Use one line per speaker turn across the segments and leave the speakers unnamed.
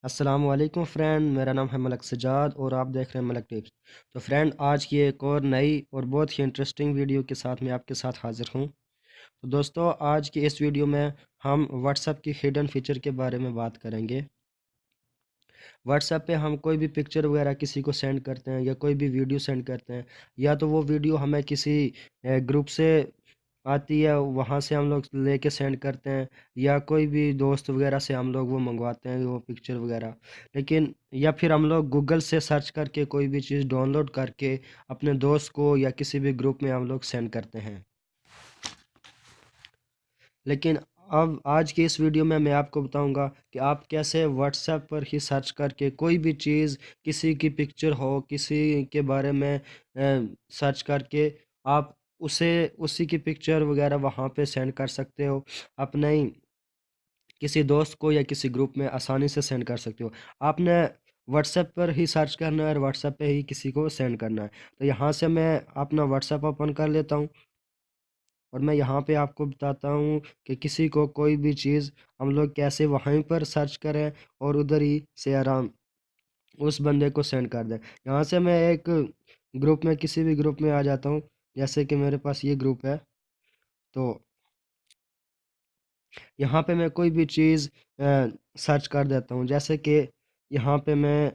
السلام علیکم فرینڈ، میرا نام ہے ملک سجاد اور آپ دیکھ رہے ہیں ملک ٹپس۔ تو فرینڈ، آج کی ایک اور نئی اور بہت ہی انٹرسٹنگ ویڈیو کے ساتھ میں آپ کے ساتھ حاضر ہوں۔ تو دوستو، آج کی اس ویڈیو میں ہم واٹس ایپ کی ہڈن فیچر کے بارے میں بات کریں گے۔ واٹس ایپ پہ ہم کوئی بھی پکچر وغیرہ کسی کو سینڈ کرتے ہیں یا کوئی بھی ویڈیو سینڈ کرتے ہیں، یا تو وہ ویڈیو ہمیں کسی گروپ سے آتی ہے، وہاں سے ہم لوگ لے کے سینڈ کرتے ہیں، یا کوئی بھی دوست وغیرہ سے ہم لوگ وہ منگواتے ہیں وہ پکچر وغیرہ، لیکن یا پھر ہم لوگ گوگل سے سرچ کر کے کوئی بھی چیز ڈاؤن لوڈ کر کے اپنے دوست کو یا کسی بھی گروپ میں ہم لوگ سینڈ کرتے ہیں۔ لیکن اب آج کی اس ویڈیو میں آپ کو بتاؤں گا کہ آپ کیسے واٹس ایپ پر ہی سرچ کر کے کوئی بھی چیز، کسی کی پکچر ہو، کسی کے بارے میں سرچ کر کے آپ اسی کی پکچر وغیرہ وہاں پہ سینڈ کر سکتے ہو، اپنے کسی دوست کو یا کسی گروپ میں آسانی سے سینڈ کر سکتے ہو۔ آپ نے واٹس ایپ پر ہی سرچ کرنا ہے اور واٹس ایپ پہ ہی کسی کو سینڈ کرنا ہے۔ تو یہاں سے میں اپنا واٹس ایپ اوپن کر لیتا ہوں اور میں یہاں پہ آپ کو بتاتا ہوں کہ کسی کو کوئی بھی چیز ہم لوگ کیسے وہیں پر سرچ کریں اور ادھر ہی سے آرام اس بندے کو سینڈ کر دیں۔ یہاں سے میں ایک گروپ میں، کسی بھی گروپ میں آ جاتا ہوں، جیسے کہ میرے پاس یہ گروپ ہے۔ تو یہاں پہ میں کوئی بھی چیز سرچ کر دیتا ہوں، جیسے کہ یہاں پہ میں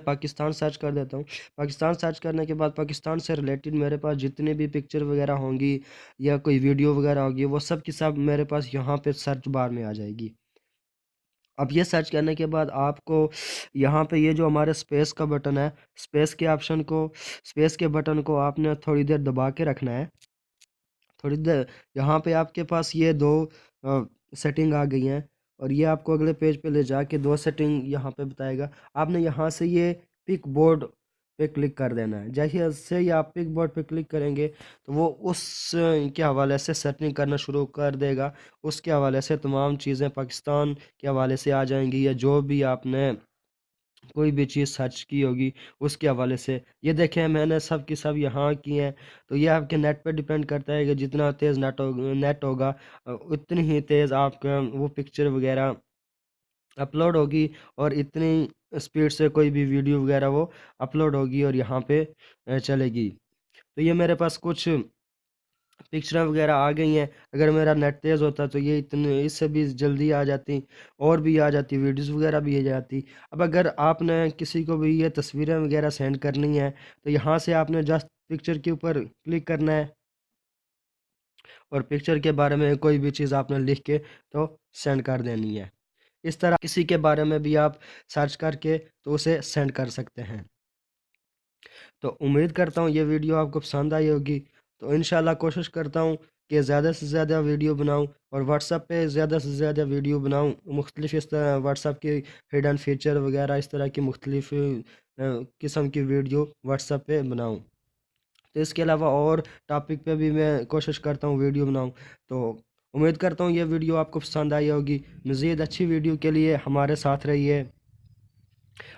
پاکستان سرچ کر دیتا ہوں۔ پاکستان سرچ کرنے کے بعد پاکستان سے ریلیٹڈ میرے پاس جتنے بھی پکچر وغیرہ ہوں گی یا کوئی ویڈیو وغیرہ ہوگی، وہ سب کی سب میرے پاس یہاں پہ سرچ بار میں آ جائے گی۔ اب یہ سرچ کرنے کے بعد آپ کو یہاں پہ یہ جو ہمارے سپیس کا بٹن ہے، سپیس کے بٹن کو آپ نے تھوڑی دیر دبا کے رکھنا ہے۔ تھوڑی دیر یہاں پہ آپ کے پاس یہ دو سیٹنگ آ گئی ہیں، اور یہ آپ کو اگلے پیج پہ لے جا کے دو سیٹنگ یہاں پہ بتائے گا۔ آپ نے یہاں سے یہ پک بورڈ پہ کلک کر دینا ہے۔ جیسے سے ہی آپ پک بورڈ پہ کلک کریں گے تو وہ اس کے حوالے سے سیٹنگ کرنا شروع کر دے گا۔ اس کے حوالے سے تمام چیزیں پاکستان کے حوالے سے آ جائیں گی، یا جو بھی آپ نے کوئی بھی چیز سرچ کی ہوگی اس کے حوالے سے۔ یہ دیکھیں، میں نے سب کی سب یہاں کی ہیں۔ تو یہ آپ کے نیٹ پہ ڈیپینڈ کرتا ہے کہ جتنا تیز نیٹ ہوگا اتنی ہی تیز آپ کا وہ پکچر وغیرہ اپلوڈ ہوگی، اور اتنی سپیڈ سے کوئی بھی ویڈیو وغیرہ وہ اپلوڈ ہوگی اور یہاں پہ چلے گی۔ تو یہ میرے پاس کچھ پکچریں وغیرہ آ گئی ہیں۔ اگر میرا نیٹ تیز ہوتا تو یہ اس سے بھی جلدی آ جاتی، اور بھی آ جاتی، ویڈیوز وغیرہ بھی آ جاتی۔ اب اگر آپ نے کسی کو بھی یہ تصویریں وغیرہ سینڈ کرنی ہے تو یہاں سے آپ نے جسٹ پکچر کے اوپر کلک کرنا ہے، اور پکچر کے بارے میں کوئی بھی چیز آپ نے لکھ کے تو سینڈ کر دینی ہے۔ اس طرح کسی کے بارے میں بھی آپ سرچ کر کے تو اسے سینڈ کر سکتے ہیں۔ تو امید کرتا ہوں یہ ویڈیو آپ کو پسند آئی ہوگی۔ تو انشاءاللہ کوشش کرتا ہوں کہ زیادہ سے زیادہ ویڈیو بناؤں، اور واٹس ایپ پہ زیادہ سے زیادہ ویڈیو بناؤں، مختلف اس طرح واٹس ایپ کی ہڈن فیچر وغیرہ، اس طرح کی مختلف قسم کی ویڈیو واٹس ایپ پہ بناؤں۔ تو اس کے علاوہ اور ٹاپک پہ بھی میں کوشش کرتا ہوں ویڈیو بناؤں۔ تو امید کرتا ہوں یہ ویڈیو آپ کو پسند آئی ہوگی۔ مزید اچھی ویڈیو کے لیے ہمارے ساتھ رہیے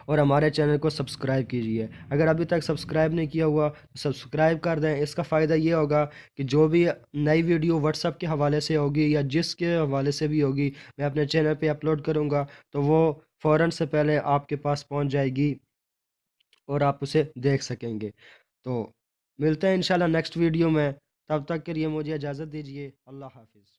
اور ہمارے چینل کو سبسکرائب کیجیے۔ اگر ابھی تک سبسکرائب نہیں کیا ہوا تو سبسکرائب کر دیں۔ اس کا فائدہ یہ ہوگا کہ جو بھی نئی ویڈیو واٹس ایپ کے حوالے سے ہوگی یا جس کے حوالے سے بھی ہوگی، میں اپنے چینل پہ اپلوڈ کروں گا تو وہ فوراً سے پہلے آپ کے پاس پہنچ جائے گی اور آپ اسے دیکھ سکیں گے۔ تو ملتے ہیں انشاءاللہ نیکسٹ ویڈیو میں، تب تک کے لیے مجھے اجازت دیجیے۔ اللہ حافظ۔